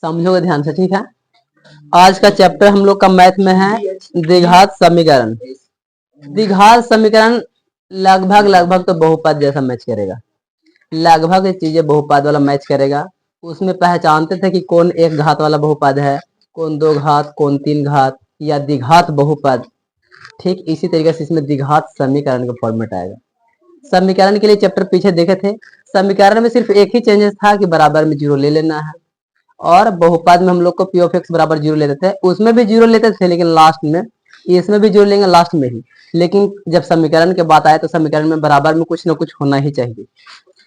समझोगे ध्यान से, ठीक है। आज का चैप्टर हम लोग का मैथ में है द्विघात समीकरण। द्विघात समीकरण लगभग लगभग तो बहुपद जैसा मैच करेगा, लगभग चीजें बहुपद वाला मैच करेगा। उसमें पहचानते थे कि कौन एक घात वाला बहुपद है, कौन दो घात, कौन तीन घात या द्विघात बहुपद। ठीक इसी तरीके से इसमें द्विघात समीकरण का फॉर्मेट आएगा। समीकरण के लिए चैप्टर पीछे देखे थे, समीकरण में सिर्फ एक ही चेंजेस था कि बराबर में जीरो ले लेना है, और बहुपद में हम लोग को पी ऑफ एक्स बराबर जीरो लेते थे, उसमें भी जीरो लेते थे लेकिन लास्ट में, इसमें भी जीरो लेंगे लास्ट में ही। लेकिन जब समीकरण की बात आए तो समीकरण में बराबर में कुछ ना कुछ होना ही चाहिए।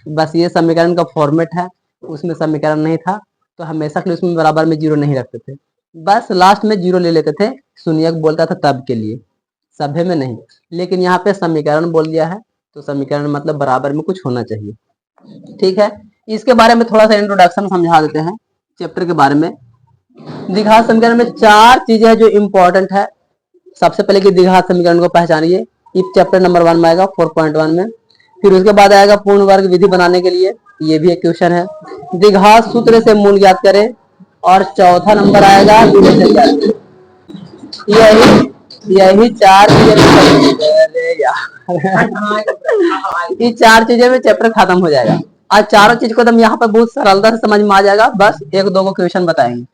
बस ये समीकरण का फॉर्मेट है, उसमें समीकरण नहीं था तो हमेशा के लिए उसमें बराबर में जीरो नहीं रखते थे, बस लास्ट में जीरो ले लेते थे। शून्यक बोलता था तब के लिए, सभ्य में नहीं। लेकिन यहाँ पे समीकरण बोल दिया है तो समीकरण मतलब बराबर में कुछ होना चाहिए। ठीक है, इसके बारे में थोड़ा सा इंट्रोडक्शन समझा देते हैं चैप्टर के बारे में। द्विघात समीकरण में चार चीजें हैं जो इंपॉर्टेंट है। सबसे पहले कि द्विघात समीकरण को पहचानिए, इस चैप्टर नंबर 1 में आएगा 4.1 में। फिर उसके बाद आएगा पूर्ण वर्ग विधि बनाने के लिए, ये भी एक क्वेश्चन है। द्विघात सूत्र से मूल ज्ञात करें, और चौथा नंबर आएगा यही चार चीजें ये चार चीजें में चैप्टर खत्म हो जाएगा। आज चारों चीज को एकदम यहाँ पर बहुत सरलता से समझ में आ जाएगा, बस एक दो को क्वेश्चन बताएंगे।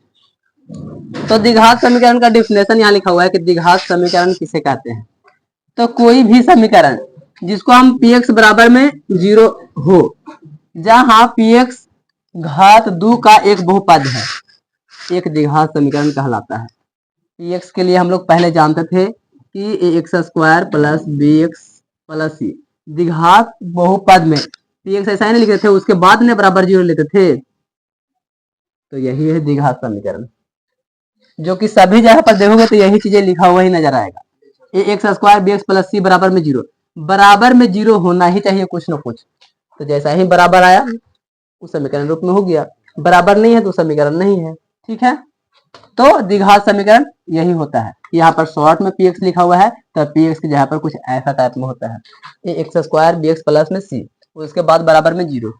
तो द्विघात समीकरण का डिफिनेशन यहाँ लिखा हुआ है कि द्विघात समीकरण किसे कहते हैं। तो कोई भी समीकरण जिसको हम px बराबर में जीरो हो, जहां px घात 2 का एक बहुपद है, एक द्विघात समीकरण कहलाता है। px के लिए हम लोग पहले जानते थे कि ax square plus bx plus c, द्विघात बहुपद में px ऐसा ही नहीं लिखते थे, उसके बाद में बराबर जीरो लेते थे। तो यही है द्विघात समीकरण, जो कि सभी जगह पर देखोगे तो यही चीजें लिखा हुआ ही नजर आएगा। X square b x plus c बराबर में जीरो, बराबर में जीरो होना ही चाहिए कुछ ना कुछ। तो जैसा ही बराबर आया उस समीकरण रूप में हो गया, बराबर नहीं है तो समीकरण नहीं है। ठीक है, तो द्विघात समीकरण यही होता है। यहाँ पर शॉर्ट में पी एक्स लिखा हुआ है, तो पी एक्स की जगह पर कुछ ऐसा टाइप में होता है x square b x plus में सी, उसके बाद बराबर में जीरो।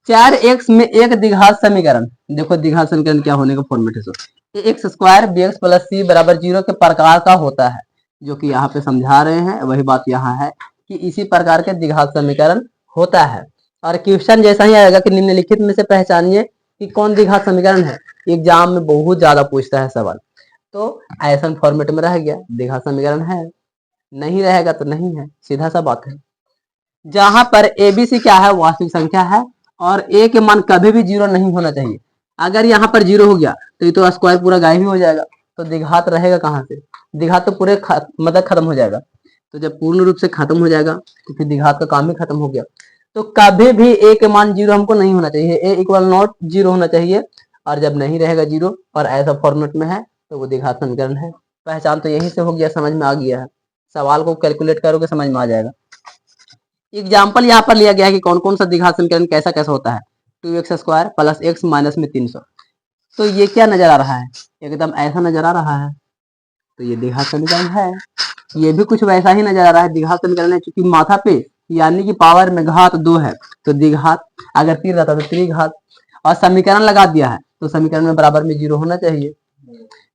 4x में एक द्विघात समीकरण, देखो द्विघात समीकरण क्या होने का फॉर्मेट है। So x square b x plus c बराबर जीरो के प्रकार का होता है, जो कि यहाँ पे समझा रहे हैं वही बात यहाँ है कि इसी प्रकार के द्विघात समीकरण होता है। और क्वेश्चन जैसा ही आएगा कि निम्नलिखित में से पहचानिए कि कौन द्विघात समीकरण है, एग्जाम में बहुत ज्यादा पूछता है सवाल। तो ऐसा फॉर्मेट में रह गया द्विघात समीकरण है, नहीं रहेगा तो नहीं है, सीधा सा बात है। जहां पर एबीसी क्या है, वास्तविक संख्या है, और ए के मान कभी भी जीरो नहीं होना चाहिए। अगर यहाँ पर जीरो हो गया तो ये तो स्क्वायर पूरा गायब ही हो जाएगा, तो द्विघात रहेगा कहाँ से, द्विघात तो पूरे मतलब खत्म हो जाएगा। तो जब पूर्ण रूप से खत्म हो जाएगा तो फिर द्विघात का काम ही खत्म हो गया। तो कभी भी ए के मान जीरो हमको नहीं होना चाहिए, ए इक्वल नॉट जीरो होना चाहिए। और जब नहीं रहेगा जीरो और ऐसा फॉर्मेट में है तो वो द्विघात समीकरण है। पहचान तो यहीं से हो गया, समझ में आ गया है, सवाल को कैलकुलेट करोगे समझ में आ जाएगा। एग्जाम्पल यहाँ पर लिया गया है कि कौन कौन सा द्विघात समीकरण कैसा कैसा होता है। 2x square plus x minus में 300, तो ये क्या नजर आ रहा है, एकदम ऐसा नजर आ रहा है, तो ये द्विघात समीकरण है। ये भी कुछ वैसा ही नजर आ रहा है, द्विघात समीकरण है, चूंकि माथा पे यानी कि पावर में घात 2 है तो द्विघात, अगर 3 रहता तो त्रिघात, और समीकरण लगा दिया है तो समीकरण में बराबर में जीरो होना चाहिए।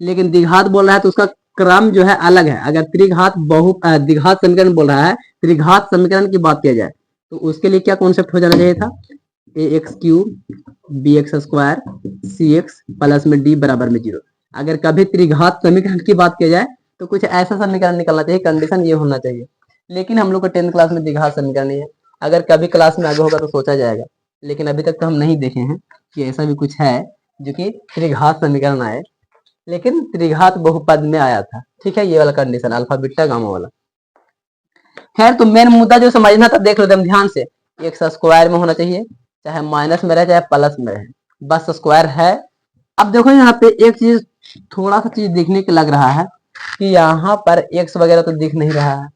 लेकिन द्विघात बोल रहा है तो उसका क्रम जो है अलग है। अगर त्रिघात द्विघात समीकरण बोल रहा है, त्रिघात समीकरण की बात किया जाए तो उसके लिए क्या कॉन्सेप्ट हो जाना चाहिए था, a x cube b x square c x plus में डी बराबर में जीरो। अगर कभी त्रिघात समीकरण की बात किया जाए तो कुछ ऐसा समीकरण निकलना चाहिए, कंडीशन ये होना चाहिए। लेकिन हम लोग को 10th क्लास में द्विघात समीकरण नहीं है, अगर कभी क्लास में आगे होगा तो सोचा जाएगा, लेकिन अभी तक तो हम नहीं देखे हैं कि ऐसा भी कुछ है जो कि त्रिघात समीकरण आए, लेकिन त्रिघात बहुपद में आया था। ठीक है, ये वाला कंडीशन अल्फा बीटा गामा वाला। खैर, तो मेन मुद्दा जो समझना था देख लो एकदम ध्यान से, एक्स स्क्वायर में होना चाहिए, चाहे माइनस में रहे चाहे प्लस में रहे, बस स्क्वायर है। अब देखो यहाँ पे एक चीज, थोड़ा सा चीज देखने के लग रहा है कि यहाँ पर एक्स वगैरह तो दिख नहीं रहा है।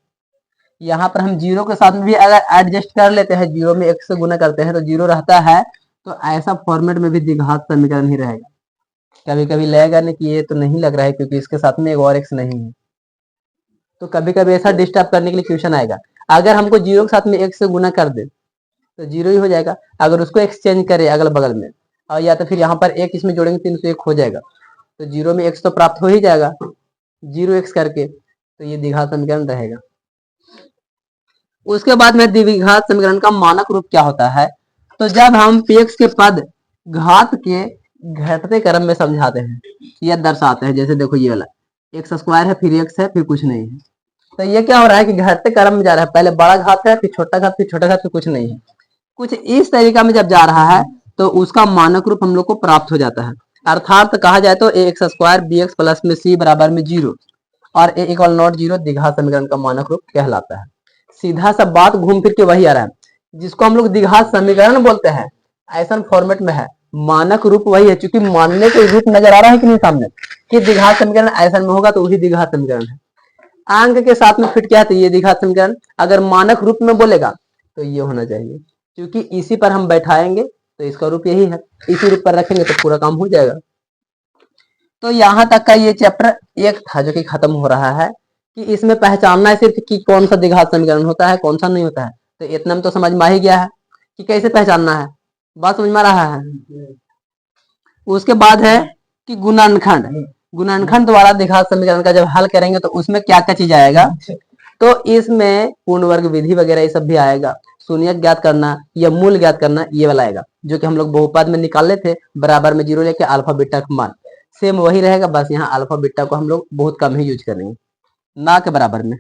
यहाँ पर हम जीरो के साथ में भी अगर एडजस्ट कर लेते हैं, जीरो में एक्स से गुना करते हैं तो जीरो रहता है, तो ऐसा फॉर्मेट में भी द्विघात समीकरण ही रहेगा। कभी कभी लगेगा नहीं कि ये तो नहीं लग रहा है क्योंकि इसके साथ में एक और एक्स नहीं है, तो कभी कभी ऐसा डिस्टर्ब करने के लिए क्वेश्चन आएगा। अगर हमको जीरो के साथ में एक्स से गुना कर दे तो जीरो ही हो जाएगा, अगर उसको एक्सचेंज करे अगल बगल में और या तो फिर यहाँ पर एक इसमें जोड़ेंगे 301 हो जाएगा, तो 0 में x तो प्राप्त हो ही जाएगा 0x करके, तो ये द्विघात समीकरण रहेगा। उसके बाद में द्विघात समीकरण का मानक रूप क्या होता है, तो जब हम px के पद घात के घटते क्रम में समझाते हैं या दर्शाते हैं, जैसे देखो ये वाला एक्स स्क्वायर है, फिर x है, फिर कुछ नहीं है, तो ये क्या हो रहा है कि घटते क्रम में जा रहा है, पहले बड़ा घात है, फिर छोटा घात, फिर छोटा घात, फिर कुछ नहीं है, कुछ इस तरीका में जब जा रहा है तो उसका मानक रूप हम लोग को प्राप्त हो जाता है। अर्थात कहा जाए तो a x square b x plus में सी बराबर में 0 और ए इक्वल नॉट 0 द्विघात समीकरण का मानक रूप कहलाता है। सीधा सा बात घूम फिर के वही आ रहा है, जिसको हम लोग द्विघात समीकरण बोलते हैं ऐसा फॉर्मेट में है, मानक रूप वही है, क्योंकि मानने के रूप नजर आ रहा है कि नहीं सामने कि द्विघात समीकरण ऐसा में होगा तो वही द्विघात समीकरण है। अंक के साथ में फिट क्या है, तो ये द्विघात समीकरण, अगर मानक रूप में बोलेगा तो ये होना चाहिए, क्योंकि इसी पर हम बैठाएंगे तो इसका रूप यही है, इसी रूप पर रखेंगे तो पूरा काम हो जाएगा। तो यहाँ तक का ये चैप्टर 1 था जो कि खत्म हो रहा है, कि इसमें पहचानना है सिर्फ कि कौन सा द्विघात समीकरण होता है कौन सा नहीं होता है, तो इतना में तो समझ में आ ही गया है कि कैसे पहचानना है, बात समझ में आ रहा है। उसके बाद है कि गुणनखंड, गुणनखंड द्वारा द्विघात समीकरण का जब हल करेंगे तो उसमें क्या क्या चीज आएगा, तो इसमें पूर्ण वर्ग विधि वगैरह ये सब भी आएगा, शून्यक ज्ञात करना या मूल ज्ञात करना ये वाला आएगा, जो कि हम लोग बहुपद में निकाले थे बराबर में 0 लेके अल्फा बीटा का मान सेम वही रहेगा, बस यहाँ अल्फा बीटा को हम लोग बहुत कम ही यूज करेंगे, ना के बराबर में।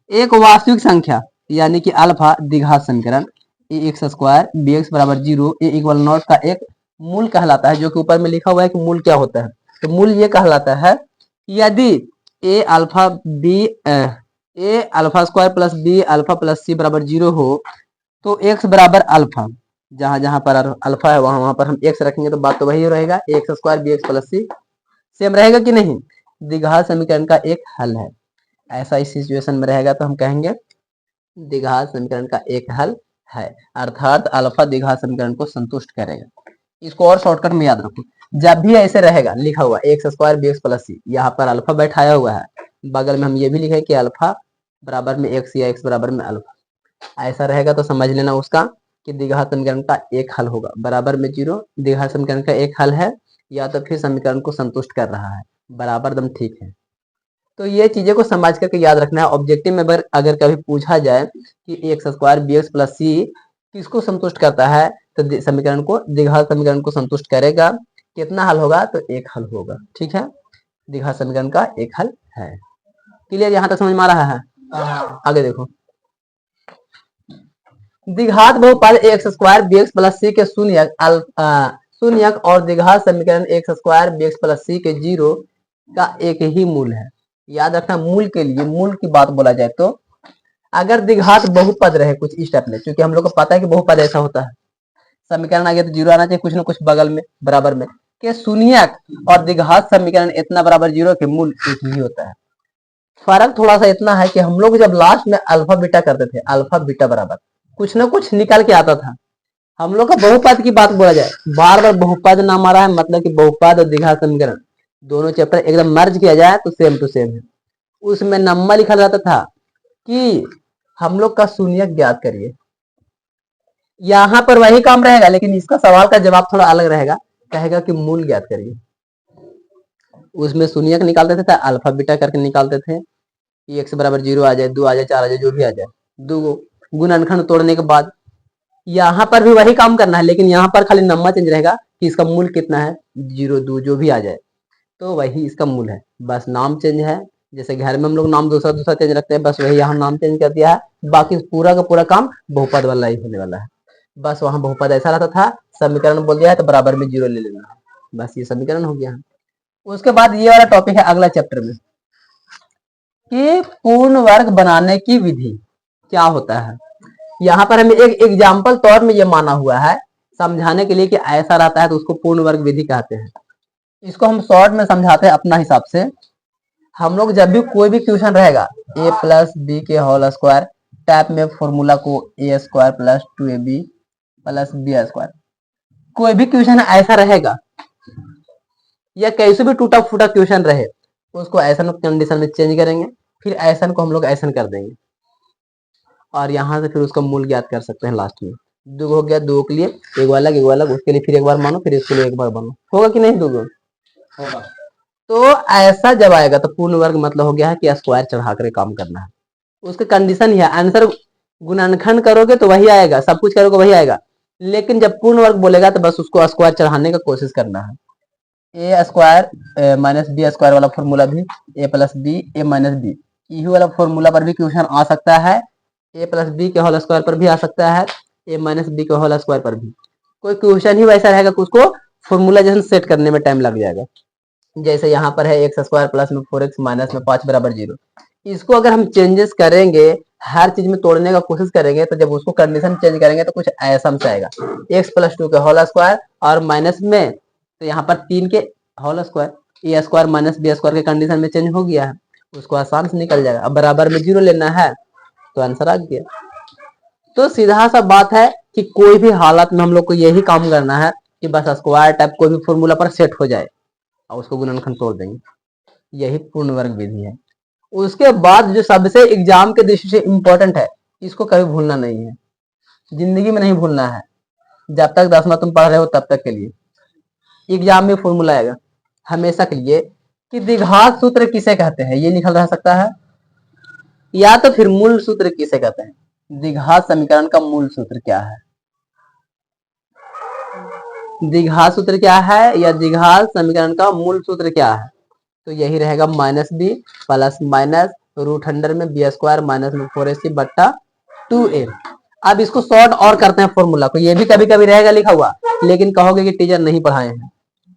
एक वास्तविक संख्या यानी कि अल्फा द्विघात समीकरण ए एक्स स्क्वायर बी एक्स बराबर 0 ए इक्वल नॉट का एक मूल कहलाता है, जो कि ऊपर में लिखा हुआ है कि मूल क्या होता है, तो मूल ये कहलाता है यदि a alpha b a alpha square plus b alpha plus c बराबर 0 हो तो एक्स बराबर अल्फा, जहां जहां पर अल्फा है वहां वहां पर हम एक्स रखेंगे तो बात तो वही रहेगा, x square b x plus c same रहेगा कि नहीं, द्विघात समीकरण का एक हल है। ऐसा इस सिचुएशन में रहेगा तो हम कहेंगे द्विघात समीकरण का एक हल है, अर्थात अल्फा द्विघात समीकरण को संतुष्ट करेगा। इसको और शॉर्टकट में याद रखो, जब भी ऐसे रहेगा लिखा हुआ x square b x plus c, यहाँ पर अल्फा बैठाया हुआ है, बगल में हम ये भी लिखे कि अल्फा बराबर में एक्स या एक्स बराबर में अल्फा, ऐसा रहेगा तो समझ लेना उसका कि द्विघात समीकरण का एक हल होगा, बराबर में 0 द्विघात समीकरण का एक हल है, या तो फिर समीकरण को संतुष्ट कर रहा है, बराबर दम ठीक है। तो ये चीजें को समझ करके याद रखना है। ऑब्जेक्टिव में अगर कभी पूछा जाए कि x square b x plus c किसको संतुष्ट करता है, तो समीकरण को द्विघात समीकरण को संतुष्ट करेगा, कितना हल होगा, तो एक हल होगा, ठीक है, द्विघात समीकरण का एक हल है। क्लियर, यहाँ तक समझ में आ रहा है। आगे देखो, द्विघात बहुपद x square b x plus c के शून्यक और द्विघात समीकरण x square b x plus c के 0 का एक ही मूल है। याद रखना, मूल के लिए मूल की बात बोला जाए तो अगर द्विघात बहुपद रहे कुछ इस टाइप में, क्योंकि हम लोग को पता है कि बहुपद ऐसा होता है, समीकरण आ गया तो 0 आना चाहिए कुछ ना कुछ बगल में बराबर में, के शून्यक और द्विघात समीकरण इतना बराबर 0 के मूल एक ही होता है। फर्क थोड़ा सा इतना है कि हम लोग जब लास्ट में अल्फा बीटा करते थे, अल्फा बीटा बराबर कुछ ना कुछ निकल के आता था। हम लोग का बहुपद की बात बोला जाए, बार बार बहुपद नाम आ रहा है, मतलब कि बहुपद और द्विघात समीकरण दोनों चैप्टर एकदम मर्ज किया जाए तो सेम टू सेम है। उसमें नंबर लिखा जाता था कि हम लोग का शून्यक ज्ञात करिए, यहाँ पर वही काम रहेगा, लेकिन इसका सवाल का जवाब थोड़ा अलग रहेगा, कहेगा कि मूल ज्ञात करिए। उसमें शून्यक निकालते थे तो अल्फा बीटा करके निकालते थे, एक्स बराबर 0 आ जाए, 2 आ जाए, 4 आ जाए, जो भी आ जाए, दो गुणनखंड तोड़ने के बाद यहाँ पर भी वही काम करना है, लेकिन यहाँ पर खाली नंबर चेंज रहेगा कि इसका मूल कितना है, 0 2 जो भी आ जाए तो वही इसका मूल है, बस नाम चेंज है। जैसे घर में हम लोग नाम दूसरा दूसरा चेंज रखते हैं, बस वही यहाँ नाम चेंज कर दिया है, बाकी पूरा का पूरा काम बहुपद वाला ही होने वाला है। बस वहां बहुपद ऐसा रहता था, समीकरण बोल दिया है तो बराबर में 0 ले लेना है, बस ये समीकरण हो गया। उसके बाद ये वाला टॉपिक है अगला चैप्टर में कि पूर्ण वर्ग बनाने की विधि क्या होता है। यहाँ पर हमें एक एग्जाम्पल तौर में ये माना हुआ है समझाने के लिए कि ऐसा रहता है तो उसको पूर्ण वर्ग विधि कहते हैं। इसको हम शॉर्ट में समझाते हैं अपना हिसाब से। हम लोग जब भी कोई भी क्वेश्चन रहेगा a प्लस बी के होल स्क्वायर टाइप में फॉर्मूला को a square plus 2ab plus b square, कोई भी क्वेश्चन ऐसा रहेगा या कैसे भी टूटा फूटा क्वेश्चन रहे, उसको ऐसा कंडीशन में चेंज करेंगे, फिर ऐसा को हम लोग ऐसा कर देंगे और यहाँ से फिर उसका मूल ज्ञात कर सकते हैं लास्ट में। दो हो गया, दो के लिए एक बार अलग, उसके लिए फिर एक बार मानो, फिर इसके लिए एक बार मानो, होगा कि नहीं दोगे? होगा। तो ऐसा जब आएगा तो पूर्ण वर्ग मतलब हो गया है कि स्क्वायर चढ़ा कर काम करना है। उसकी कंडीशन ही है, आंसर गुणनखंड करोगे तो वही आएगा, सब कुछ करोगे वही आएगा, लेकिन जब पूर्ण वर्ग बोलेगा तो बस उसको स्क्वायर चढ़ाने का कोशिश करना है। ए स्क्वायर माइनस बी स्क्वायर वाला फॉर्मूला भी, ए प्लस बी ए माइनस बी, यही वाला फॉर्मूला पर भी क्वेश्चन आ सकता है। ए प्लस बी के होल स्क्वायर पर भी आ सकता है, ए माइनस बी के होल स्क्वायर पर भी। कोई क्वेश्चन ही वैसा रहेगा कि उसको फॉर्मूला जैसे सेट करने में टाइम लग जाएगा। जैसे यहाँ पर है एक्स स्क्वायर प्लस में 4x माइनस में 5 बराबर 0। इसको अगर हम चेंजेस करेंगे, हर चीज में तोड़ने का कोशिश करेंगे, तो जब उसको कंडीशन चेंज करेंगे तो कुछ ऐसा से आएगा, एक्स प्लस 2 के होल स्क्वायर और माइनस में तो यहाँ पर 3 के होल स्क्वायर, ए स्क्वायर माइनस बी स्क्वायर के कंडीशन में चेंज हो गया है, उसको आसान से निकल जाएगा। अब बराबर में 0 लेना है तो आंसर आ गया। तो सीधा सा बात है कि कोई भी हालत में हम लोग को यही काम करना है कि बस स्क्वायर टाइप कोई भी फॉर्मूला पर सेट हो जाए और उसको गुणनखंड तोड़ देंगे, यही पूर्ण वर्ग विधि है। उसके बाद जो सबसे एग्जाम के दृष्टि से इंपॉर्टेंट है, इसको कभी भूलना नहीं है, जिंदगी में नहीं भूलना है, जब तक 10वां तुम पढ़ रहे हो तब तक के लिए। एग्जाम में फॉर्मूला आएगा हमेशा के लिए कि द्विघात सूत्र किसे कहते हैं, ये लिखा रह सकता है, या तो फिर मूल सूत्र किसे कहते हैं, द्विघात समीकरण का मूल सूत्र क्या है, द्विघात सूत्र क्या है या द्विघात समीकरण का मूल सूत्र क्या है, तो यही रहेगा minus b plus minus root under में बी स्क्वायर माइनस में 4ac बट्टा 2a। अब इसको शॉर्ट और करते हैं फॉर्मूला को, ये भी कभी कभी रहेगा लिखा हुआ, लेकिन कहोगे कि टीचर नहीं पढ़ाए हैं,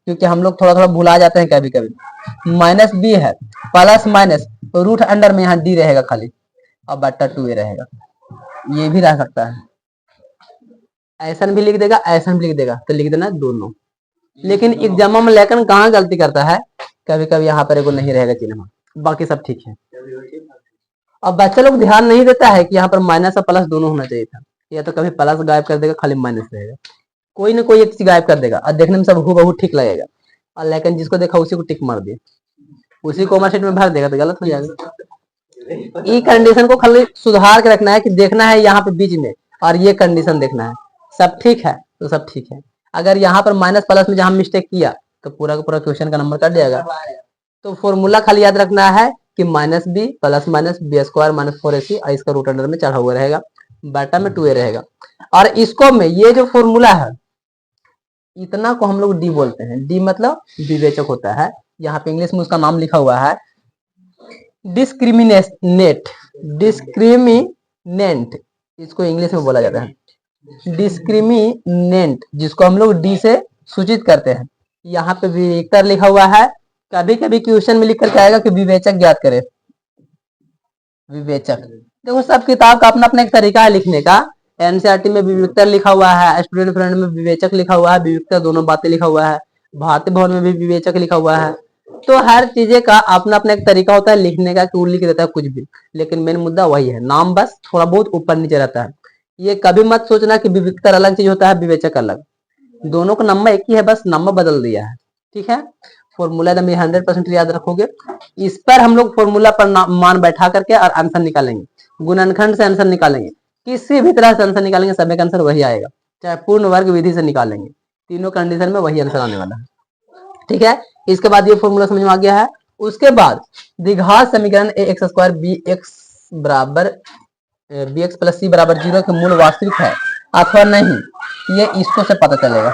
क्योंकि हम लोग थोड़ा थोड़ा भुला जाते हैं कभी कभी। माइनस बी है प्लस माइनस रूट अंडर में यहाँ डी रहेगा खाली और बट्टा 2a रहेगा, ये भी रह सकता है, ऐसा भी लिख देगा ऐसा भी लिख देगा, तो लिख देना दोनों। लेकिन एग्जाम में लेकर कहाँ गलती करता है, कभी कभी यहाँ पर एगो नहीं रहेगा चिन्ह, बाकी सब ठीक है। अब बच्चा लोग ध्यान नहीं देता है कि यहाँ पर माइनस और प्लस दोनों होना चाहिए था, या तो कभी प्लस गायब कर देगा खाली माइनस रहेगा, कोई ना कोई एक चीज गायब कर देगा और देखने में सब हूबहू ठीक लगेगा, और लेकिन जिसको देखा उसी को टिक मार दिया, उसी को शीट में भर देगा तो गलत हो जाएगा। ये कंडीशन को खाली सुधार के रखना है कि देखना है यहाँ पे बीच में और ये कंडीशन देखना है, सब ठीक है तो सब ठीक है। अगर यहाँ पर माइनस प्लस में जहां मिस्टेक किया तो पूरा का पूरा क्वेश्चन का नंबर कट जाएगा। तो फॉर्मूला खाली याद रखना है कि minus b plus minus b square minus 4ac और इसका रूट अंडर में चढ़ा हुआ रहेगा, बटा में 2a रहेगा। और इसको में ये जो फॉर्मूला है इतना को हम लोग डी बोलते हैं, डी मतलब विवेचक होता है, यहाँ पे इंग्लिश में उसका नाम लिखा हुआ है डिस्क्रिमिनेट, डिस्क्रिमिनेंट इसको इंग्लिश में बोला जाता है, डिस्क्रिमिनेंट जिसको हम लोग डी से सूचित करते हैं। यहाँ पे विवेकतर लिखा हुआ है, कभी कभी क्वेश्चन में लिख करके आएगा कि विवेचक ज्ञात करे, विवेचक देखो सब किताब का अपना अपना एक तरीका है लिखने का। एनसीईआरटी में विवेकतर लिखा हुआ है, स्टूडेंट फ्रेंड में विवेचक लिखा हुआ है, विवेकतर दोनों बातें लिखा हुआ है, भारतीय भवन में भी विवेचक लिखा हुआ है। तो हर चीजें का अपना अपना एक तरीका होता है लिखने का कि वो लिख देता है कुछ भी, लेकिन मेन मुद्दा वही है, नाम बस थोड़ा बहुत ऊपर नीचे रहता है। ये कभी मत सोचना कि विवेकतर अलग चीज होता है विवेचक अलग, दोनों का नंबर एक ही है, बस नंबर बदल दिया है, ठीक है। फॉर्मूला एकदम 100% याद रखोगे, इस पर हम लोग फॉर्मूला पर मान बैठा करके और आंसर निकालेंगे, गुणनखंड से आंसर निकालेंगे, किसी भी तरह से आंसर निकालेंगे, सभी का आंसर वही आएगा, चाहे पूर्ण वर्ग विधि से निकालेंगे, तीनों कंडीशन में वही आंसर आने वाला है, ठीक है। इसके बाद ये फॉर्मूला समझ में आ गया है। उसके बाद द्विघात समीकरण ए एक्स स्क्वायर बी एक्स बराबर बी एक्स प्लस सी बराबर 0 के मूल वास्तविक है अथवा नहीं, ये इसको से पता चलेगा।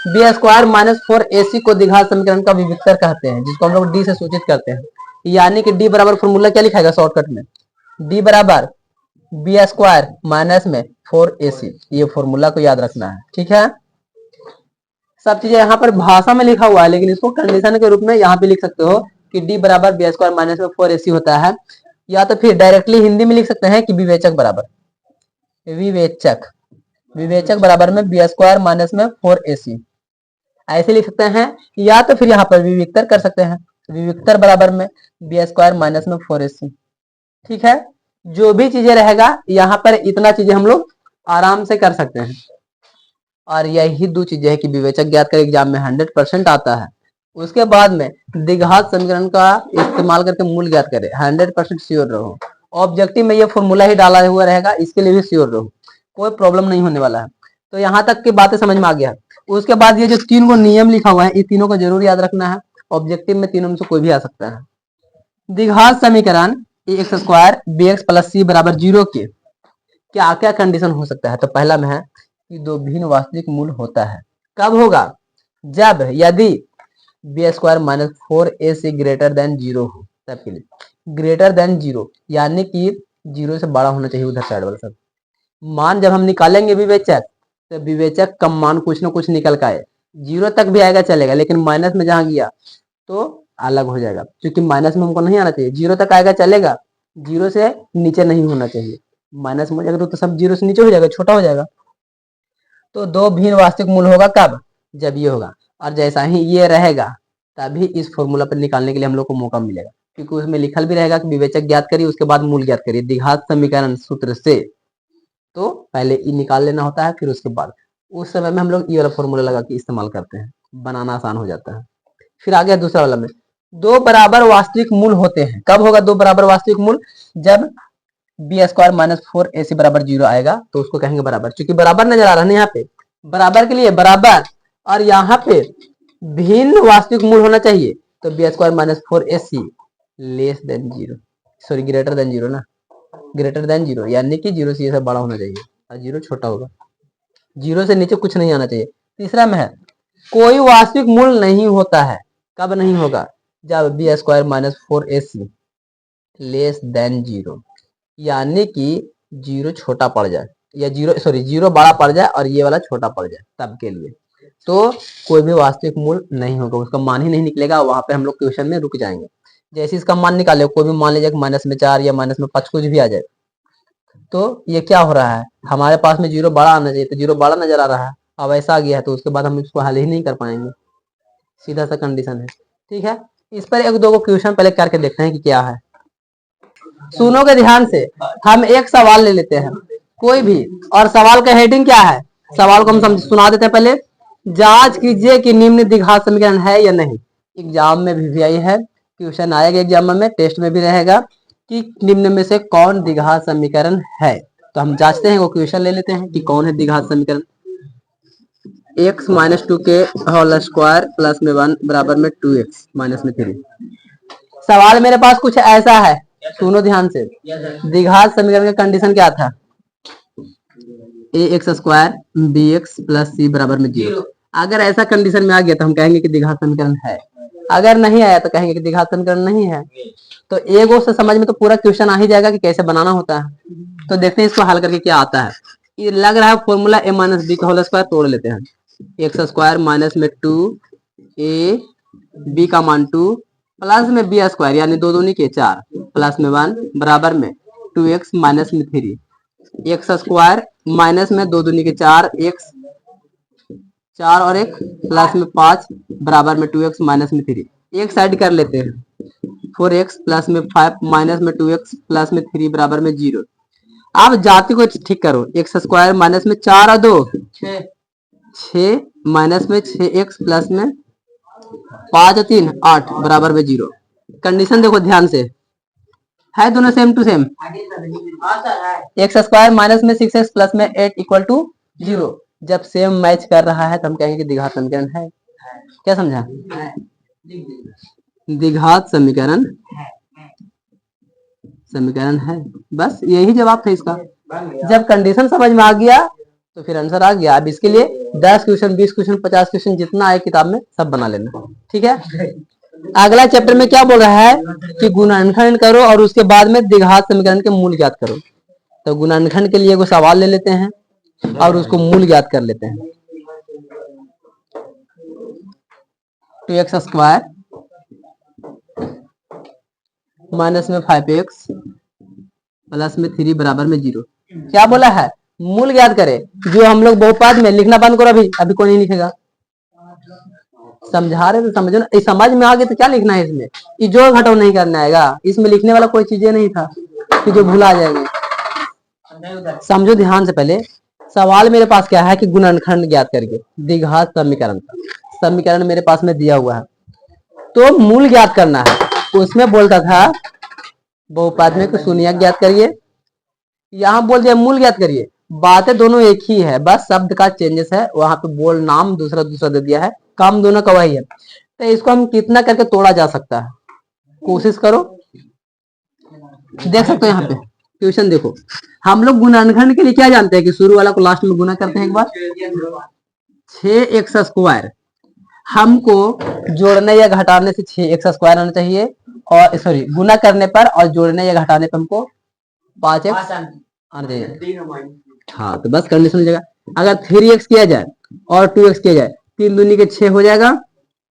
बी स्क्वायर माइनस 4ac को द्विघात समीकरण का विविक्तर कहते हैं, जिसको हम लोग डी से सूचित करते हैं, यानी कि डी बराबर फॉर्मूला क्या लिखाएगा शॉर्टकट में, डी बराबर बी स्क्वायर माइनस में 4ac, ये फॉर्मूला को याद रखना है, ठीक है। सब चीजें यहाँ पर भाषा में लिखा हुआ है, लेकिन इसको कंडीशन के रूप में यहाँ पे लिख सकते हो कि डी बराबर बी स्क्वायर माइनस में 4ac होता है, या तो फिर डायरेक्टली हिंदी में लिख सकते हैं कि विवेचक बराबर विवेचक, विवेचक बराबर में बी स्क्वायर माइनस में 4ac ऐसे लिख सकते हैं, या तो फिर यहाँ पर विविक्तर कर सकते हैं, विविक्तर बराबर में बी स्क्वायर माइनस में 4ac, ठीक है। जो भी चीजें रहेगा यहाँ पर इतना चीजें हम लोग आराम से कर सकते हैं, और यही दो चीजें है कि विवेचक ज्ञात कर एग्जाम में 100% आता है। उसके बाद में द्विघात समीकरण का इस्तेमाल करके मूल ज्ञात करें, 100% श्योर रहो। ऑब्जेक्टिव में ये फॉर्मूला ही डाला हुआ रहेगा, इसके लिए भी श्योर रहो। कोई प्रॉब्लम नहीं होने वाला है। तो यहाँ तक की बातें समझ में आ गया। उसके बाद ये जो 3 को नियम लिखा हुआ है, ये तीनों को जरूर याद रखना है। ऑब्जेक्टिव में तीनों में से कोई भी आ सकता है। द्विघात समीकरण x square b x plus c बराबर 0 के क्या क्या कंडीशन हो सकता है। तो पहला में है कि दो भिन्न वास्तविक मूल होता है। कब होगा? जब यदि b square minus 4ac greater than 0 हो, तब के लिए ग्रेटर देन 0 यानी कि 0 से बड़ा होना चाहिए उधर साइड वाला सब। मान जब हम निकालेंगे विवेचक, तो विवेचक कम मान कुछ ना कुछ निकल का आए, 0 तक भी आएगा चलेगा, लेकिन माइनस में जहां गया तो अलग हो जाएगा, क्योंकि माइनस में हमको नहीं आना चाहिए। 0 तक आएगा चलेगा, 0 से नीचे नहीं होना चाहिए। माइनस में जाएगा तो सब 0 से नीचे हो जाएगा, छोटा हो जाएगा। तो दो भिन्न वास्तविक मूल होगा कब? जब ये होगा। और जैसा ही ये रहेगा तभी इस फॉर्मूला पर निकालने के लिए हम लोग को मौका मिलेगा, क्योंकि उसमें लिखल भी रहेगा कि विवेचक ज्ञात करिए, उसके बाद मूल ज्ञात करिए द्विघात समीकरण सूत्र से। तो पहले ई निकाल लेना होता है, फिर उसके बाद उस समय में हम लोग ये वाला फॉर्मूला लगा के इस्तेमाल करते हैं, बनाना आसान हो जाता है। फिर आ गया दूसरा वाला में, दो बराबर वास्तविक मूल होते हैं। कब होगा दो बराबर वास्तविक मूल? जब बी स्क्वायर माइनस 4ac बराबर 0 आएगा तो उसको कहेंगे बराबर। क्योंकि बराबर नजर आ रहा है ना यहाँ पे, बराबर के लिए बराबर, और यहाँ पे भिन्न वास्तविक मूल होना चाहिए। तो b square minus 4ac less than 0, sorry greater than 0 ना, ग्रेटर देन 0 यानी कि 0 से ये सब बड़ा होना चाहिए और 0 छोटा होगा, 0 से नीचे कुछ नहीं आना चाहिए। तीसरा में है कोई वास्तविक मूल नहीं होता है। कब नहीं होगा? जब b square minus 4ac less than 0 यानी कि 0 छोटा पड़ जाए, या 0 बड़ा पड़ जाए और ये वाला छोटा पड़ जाए, तब के लिए तो कोई भी वास्तविक मूल नहीं होगा, उसका मान ही नहीं निकलेगा। वहां पे हम लोग क्वेश्चन में रुक जाएंगे। जैसे इसका मान निकाले, कोई भी मान लीजिए माइनस में 4 या माइनस में 5 कुछ भी आ जाए, तो ये क्या हो रहा है, हमारे पास में 0 बड़ा आना चाहिए, तो 0 बड़ा नजर आ रहा है, अब ऐसा आ गया है तो उसके बाद हम इसको हल ही नहीं कर पाएंगे। सीधा सा कंडीशन है। ठीक है, इस पर एक दो क्वेश्चन पहले करके देखते हैं कि क्या है। सुनोगे ध्यान से, हम एक सवाल ले लेते हैं कोई भी, और सवाल का हेडिंग क्या है, सवाल को हम सुना देते हैं पहले। जांच कीजिए कि निम्न द्विघात समीकरण है या नहीं। एग्जाम में भी आई है, क्वेश्चन आएगा एग्जाम में, टेस्ट में भी रहेगा कि निम्न में से कौन द्विघात समीकरण है। तो हम जांचते हैं, वो क्वेश्चन ले लेते हैं कि कौन है द्विघात समीकरण। x माइनस 2 के होल स्क्वायर प्लस में 1 बराबर में 2x माइनस में 3। सवाल मेरे पास कुछ ऐसा है, सुनो ध्यान से। द्विघात समीकरण का कंडीशन क्या था? A x square b x plus c बराबर में 0। अगर ऐसा कंडीशन में आ गया तो हम कहेंगे कि द्विघात समीकरण है, अगर नहीं आया तो कहेंगे कि द्विघात समीकरण नहीं है। तो एगो से समझ में तो पूरा क्वेश्चन आ ही जाएगा कि कैसे बनाना होता है। तो देखते हैं इसको हल करके क्या आता है। ये लग रहा है फॉर्मूला ए माइनस बी का होल स्क्वायर, तोड़ लेते हैं। एक्स स्क्वायर माइनस में 2a बी का मान 2 प्लस में बी स्क्वायर यानी 2 दूनी के 4 प्लस में 1 बराबर में 2x माइनस में 3। एक्स स्क्वायर माइनस में 2 दूनी के 4 x 4 और 1 प्लस में 5 बराबर में 2x माइनस में 3। एक साइड कर लेते हैं, 4x प्लस में 5 माइनस में 2x प्लस में 3 बराबर में 0। अब जाति को ठीक करो, एक्स स्क्वायर माइनस में 4 और 2 6 माइनस में 6x प्लस में 5 और 3 8 बराबर में 0। कंडीशन देखो ध्यान से, है दोनों same to same. X square minus में 6x प्लस में 8 इक्वल टू 0। जब सेम मैच कर रहा है तो हम कहेंगे कि द्विघात समीकरण है। क्या समझा? द्विघात समीकरण है, बस यही जवाब था इसका। जब कंडीशन समझ में आ गया तो फिर आंसर आ गया। अब इसके लिए 10 क्वेश्चन 20 क्वेश्चन 50 क्वेश्चन जितना आए किताब में सब बना लेना। ठीक है, अगला चैप्टर में क्या बोल रहा है कि गुणनखंड करो और उसके बाद में द्विघात समीकरण के मूल ज्ञात करो। तो गुणनखंड के लिए कोई सवाल ले लेते हैं और उसको मूल ज्ञात कर लेते हैं। 2x स्क्वायर माइनस में 5x प्लस में 3 बराबर में 0। क्या बोला है? मूल ज्ञात करे। जो हम लोग बहुपद में लिखना बंद करो, अभी कोई नहीं लिखेगा। समझा रहे तो समझो ना, समझ में आ गया तो क्या लिखना है इसमें, ये जो घटाव नहीं करना आएगा, इसमें लिखने वाला कोई चीजें नहीं था कि जो भूला जाएंगे। समझो ध्यान से। पहले सवाल मेरे पास क्या है कि गुणनखंड ज्ञात करके द्विघात समीकरण मेरे पास में दिया हुआ है, तो मूल ज्ञात करना है। उसमें बोलता था बहुपद में कुछ शून्य ज्ञात करिए, यहाँ बोल दिया मूल ज्ञात करिए। बातें दोनों एक ही है, बस शब्द का चेंजेस है, वहां पे बोल नाम दूसरा दूसरा दे दिया है, काम दोनों का वही है। तो इसको हम कितना करके तोड़ा जा सकता है, कोशिश करो। देख सकते हो यहाँ पे ट्यूशन देखो, हम लोग गुणनखंड के लिए क्या जानते हैं कि शुरू वाला को लास्ट में गुना करते हैं एक बार। 6x² हमको जोड़ने या घटाने से 6x² आना चाहिए, और सॉरी गुना करने पर और जोड़ने या घटाने पर हमको 5x आना चाहिए। हाँ तो बस कंडीशन हो जाएगा। अगर 3x किया जाए और 2x किया जाए, 3 दूनी के 6 हो जाएगा,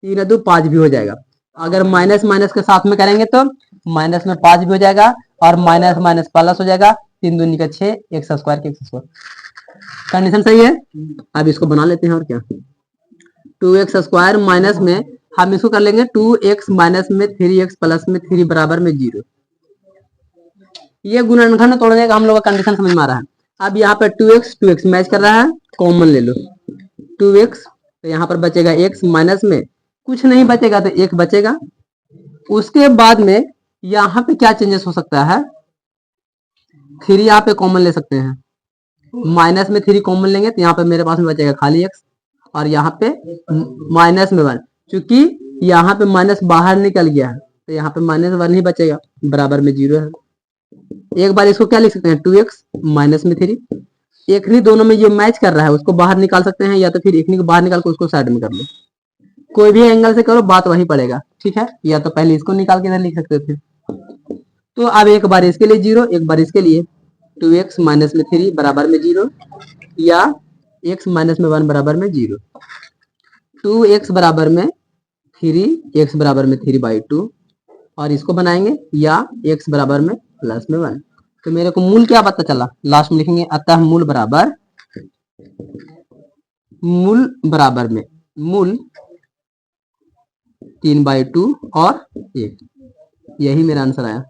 3 2 5 भी हो जाएगा। अगर माइनस माइनस के साथ में करेंगे तो माइनस में 5 भी हो जाएगा, और माइनस माइनस प्लस हो जाएगा, 3 दूनी का 6, x² के x²। कंडीशन सही है। अब इसको बना लेते हैं और क्या, 2x² माइनस में हम इसको कर लेंगे 2x माइनस में 3x प्लस में 3 बराबर में 0। ये गुणनखंड तोड़ने का हम लोग का कंडीशन समझ में आ रहा है। अब यहाँ पे 2x मैच कर रहा है, कॉमन ले लो 2x, तो यहाँ पर बचेगा x, माइनस में कुछ नहीं बचेगा तो 1 बचेगा। उसके बाद में यहाँ पे क्या चेंजेस हो सकता है, 3 यहाँ पे कॉमन ले सकते हैं, माइनस में 3 कॉमन लेंगे तो यहाँ पे मेरे पास में बचेगा खाली x, और यहाँ पे माइनस में 1, क्योंकि यहाँ पे माइनस बाहर निकल गया है तो यहाँ पे -1 ही बचेगा, बराबर में 0 है। एक बार इसको क्या लिख सकते हैं, 2x माइनस में 3, एक नहीं दोनों में ये मैच कर रहा है, उसको बाहर निकाल सकते हैं, या तो फिर एक नहीं को बाहर निकाल कर उसको साइड में कर लो, कोई भी एंगल से करो बात वही पड़ेगा, ठीक है। या तो पहले इसको निकाल के इधर लिख सकते थे। तो अब एक बार इसके लिए 0, एक बार इसके लिए 2x माइनस में 3 बराबर में 0, या x माइनस में 1 बराबर में 0। 2x बराबर में 3, x बराबर में 3/2, और इसको बनाएंगे या x बराबर में प्लस में 1। तो मेरे को मूल क्या पता चला, लास्ट में लिखेंगे, अतः मूल बराबर में मूल 3/2 और 1, यही मेरा आंसर आया।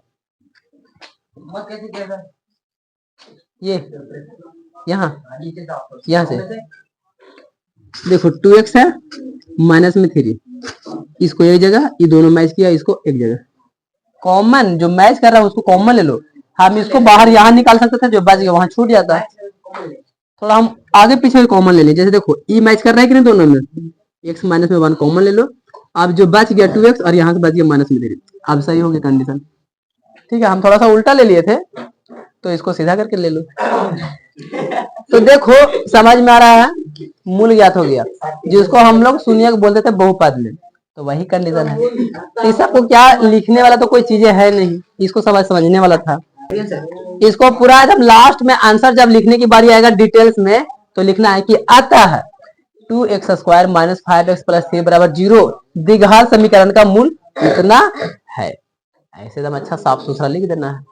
ये यहाँ से देखो 2x है माइनस में 3, इसको एक जगह, ये दोनों मैच किया, इसको एक जगह, कॉमन जो मैच कर रहा है उसको कॉमन ले लो। हम इसको बाहर यहाँ निकाल सकते थे, जो बच गया वहां छूट जाता है, थोड़ा हम आगे पीछे कॉमन ले लें। जैसे देखो ई मैच कर रहा है कि नहीं दोनों में, x माइनस में 1 कॉमन ले लो, अब जो बच गया 2x और यहाँ से बच गया माइनस में 3, अब सही हो गया कंडीशन, ठीक है। हम थोड़ा सा उल्टा ले लिए थे तो इसको सीधा करके ले लो। तो देखो समझ में आ रहा है, मूल ज्ञात हो गया, जिसको हम लोग शून्य बोलते थे बहुपद में, तो वही कंडीशन है। इस सबको क्या लिखने वाला तो कोई चीजें है नहीं, इसको समझने वाला था। इसको पूरा जब लास्ट में आंसर जब लिखने की बारी आएगा डिटेल्स में, तो लिखना है कि अतः 2x² माइनस 5x प्लस 3 बराबर 0 द्विघात समीकरण का मूल कितना है, ऐसे एकदम अच्छा साफ सुथरा लिख देना है।